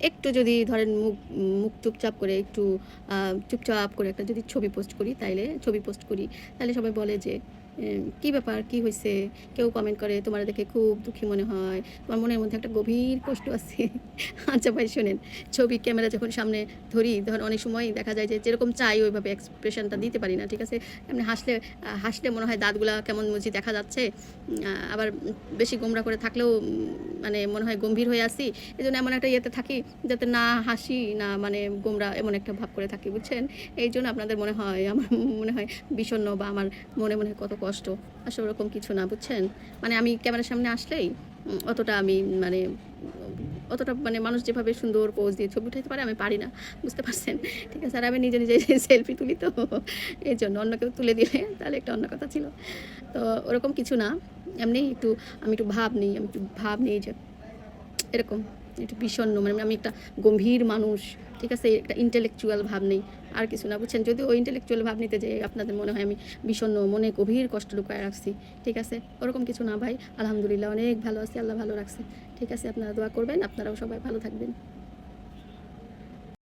একটু যদি ধরেন মুখ মুখ চুপচাপ করে একটু চুপচাপ করে একটা যদি ছবি পোস্ট করি, তাহলে সবাই বলে যে কী ব্যাপার, কী হয়েছে? কেউ কমেন্ট করে তোমার দেখে খুব দুঃখী মনে হয়, তোমার মনের মধ্যে একটা গভীর কষ্ট আছে। আচ্ছা ভাই শোনেন, ছবি ক্যামেরা যখন সামনে ধরি, ধর অনেক সময় দেখা যায় যে যেরকম চাই ওইভাবে এক্সপ্রেশনটা দিতে পারি না, ঠিক আছে? এমনি হাসলে মনে হয় দাঁতগুলা কেমন মুজি দেখা যাচ্ছে, আবার বেশি গোমরা করে থাকলেও মানে মনে হয় গম্ভীর হয়ে আসি। এই জন্য এমন একটা ইয়েতে থাকি যাতে না হাসি না মানে গোমরা, এমন একটা ভাব করে থাকি, বুঝছেন? এই জন্য আপনাদের মনে হয় আমার মনে হয় বিষণ্ণ বা আমার মনে কত কষ্ট। আসলে ওরকম কিছু না, বুঝছেন? মানে আমি ক্যামেরার সামনে আসলেই অতটা আমি মানে অতটা মানে মানুষ যেভাবে সুন্দর পোজ দিয়ে ছবি উঠাইতে পারে আমি পারি না, বুঝতে পারছেন? ঠিক আছে? আর আমি নিজে নিজে সেলফি তুলি তো, এই জন্য অন্য কেউ তুলে দিলে তাহলে একটা অন্য কথা ছিল। তো ওরকম কিছু না, এমনি আমি একটু ভাব নিই যে এরকম একটু বিষণ্ণ, মানে আমি একটা গম্ভীর মানুষ, ঠিক আছে? একটা ইন্টেলেকচুয়াল ভাব নেই, আর কিছু না, বুঝছেন? যদিও ওই ইন্টেলেকচুয়াল ভাব নিতে যে আপনাদের মনে হয় আমি বিষণ্ণ, মনে গভীর কষ্ট লুকায় রাখছি, ঠিক আছে? ওরকম কিছু না ভাই, আলহামদুলিল্লাহ অনেক ভালো আছি, আল্লাহ ভালো রাখছে, ঠিক আছে? আপনারা দোয়া করবেন, আপনারাও সবাই ভালো থাকবেন।